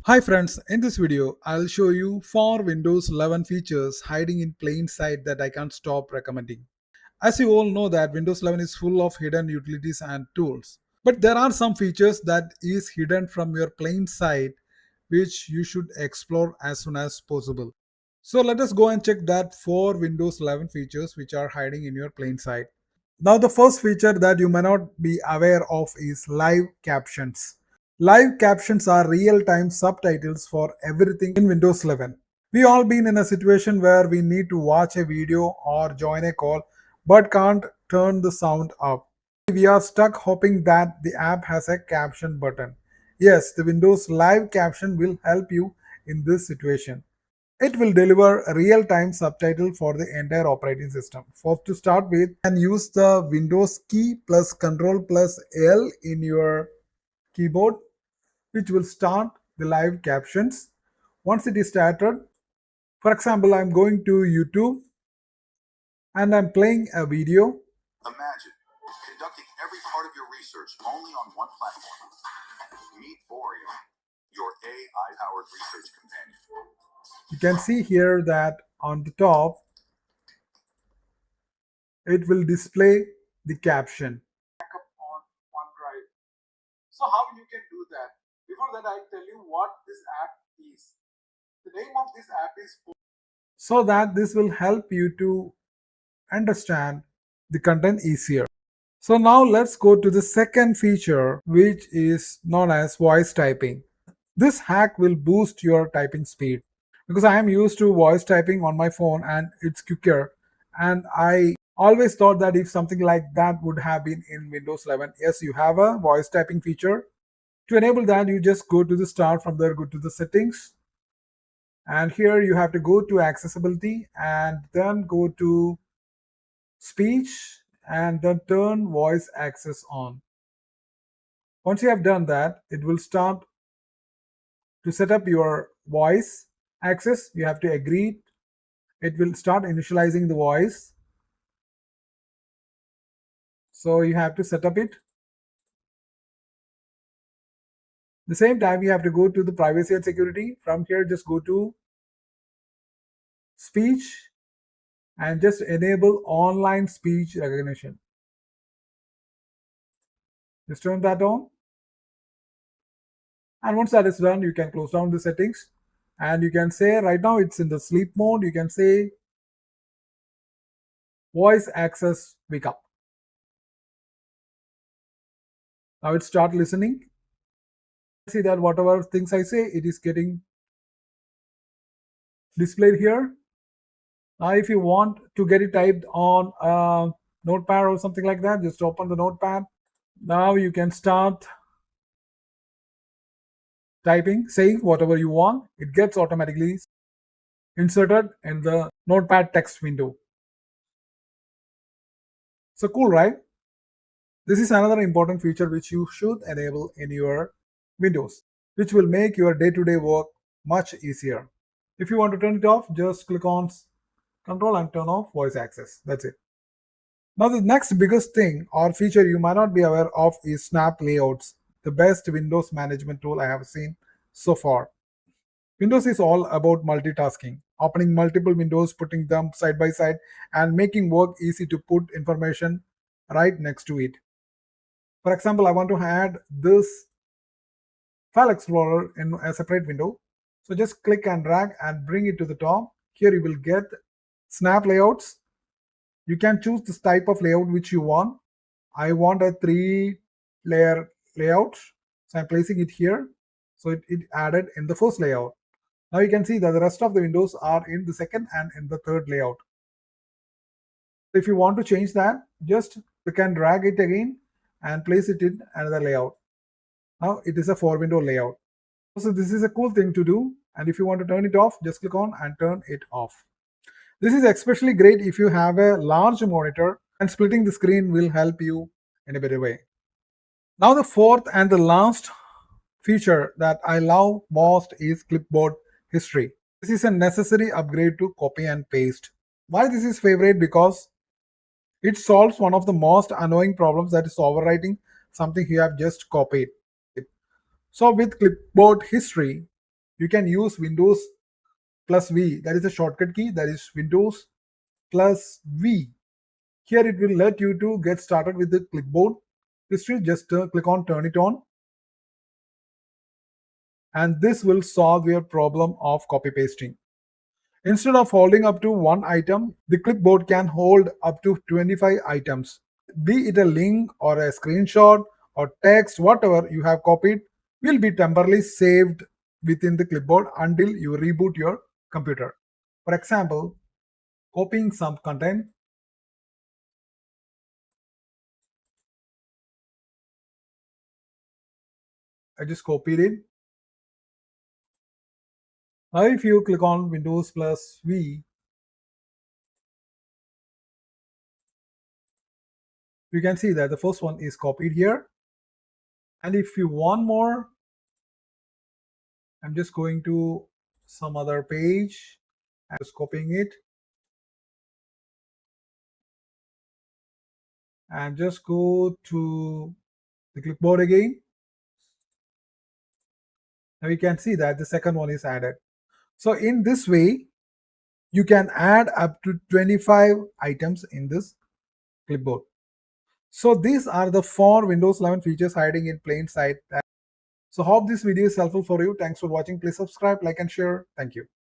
Hi friends, in this video I'll show you 4 Windows 11 features hiding in plain sight that I can't stop recommending. As you all know that Windows 11 is full of hidden utilities and tools. But there are some features that is hidden from your plain sight which you should explore as soon as possible. So let us go and check that 4 Windows 11 features which are hiding in your plain sight. Now the first feature that you may not be aware of is live captions. Live captions are real-time subtitles for everything in Windows 11. We all been in a situation where we need to watch a video or join a call but can't turn the sound up. We are stuck hoping that the app has a caption button. Yes, the Windows live caption will help you in this situation. It will deliver a real-time subtitle for the entire operating system. For to start with, you can use the Windows key plus Control plus L in your keyboard, which will start the live captions. Once it is started, for example, I'm going to YouTube and I'm playing a video. Imagine conducting every part of your research only on one platform. Meet Boreal, your AI-powered research companion. You can see here that on the top, it will display the caption. On OneDrive. So how you can do that? Before that, I'll tell you what this app is. The name of this app is so that this will help you to understand the content easier. So now let's go to the second feature, which is known as voice typing. This hack will boost your typing speed because I am used to voice typing on my phone and it's quicker, and I always thought that if something like that would have been in Windows 11. Yes, you have a voice typing feature. To enable that, you just go to the start, from there go to the settings, and here you have to go to accessibility and then go to speech and then turn voice access on. Once you have done that, it will start to set up your voice access. You have to agree. It will start initializing the voice, so you have to set up it. The same time, you have to go to the privacy and security. From here, just go to speech and just enable online speech recognition. Just turn that on, and once that is done, you can close down the settings and you can say, right now it's in the sleep mode, you can say voice access wake up. Now it start listening. See that whatever things I say, it is getting displayed here. Now if you want to get it typed on a notepad or something like that, just open the notepad. Now you can start typing, saying whatever you want. It gets automatically inserted in the notepad text window. So cool, right? This is another important feature which you should enable in your Windows, which will make your day-to-day work much easier. If you want to turn it off, just click on Control and turn off voice access. That's it. Now the next biggest thing or feature you might not be aware of is Snap Layouts, the best Windows management tool I have seen so far. Windows is all about multitasking, opening multiple windows, putting them side by side, and making work easy to put information right next to it. For example, I want to add this File Explorer in a separate window. So just click and drag and bring it to the top. Here you will get Snap Layouts. You can choose this type of layout which you want. I want a 3-layer layout. So I'm placing it here. So it added in the first layout. Now you can see that the rest of the windows are in the second and in the third layout. If you want to change that, just click and drag it again and place it in another layout. Now it is a 4-window layout. So this is a cool thing to do. And if you want to turn it off, just click on and turn it off. This is especially great if you have a large monitor, and splitting the screen will help you in a better way. Now the fourth and the last feature that I love most is clipboard history. This is a necessary upgrade to copy and paste. Why this is favorite? Because it solves one of the most annoying problems, that is overwriting something you have just copied. So with clipboard history, you can use Windows plus V. That is a shortcut key. That is Windows plus V. Here it will let you to get started with the clipboard history. Just click on turn it on, and this will solve your problem of copy pasting. Instead of holding up to one item, the clipboard can hold up to 25 items. Be it a link or a screenshot or text, whatever you have copied will be temporarily saved within the clipboard until you reboot your computer. For example, copying some content. I just copied it. Now if you click on Windows plus V, you can see that the first one is copied here. And if you want more, I'm just going to some other page and just copying it. And just go to the clipboard again. Now you can see that the second one is added. So in this way, you can add up to 25 items in this clipboard. So these are the 4 Windows 11 features hiding in plain sight. So hope this video is helpful for you. Thanks for watching. Please subscribe, like and share. Thank you.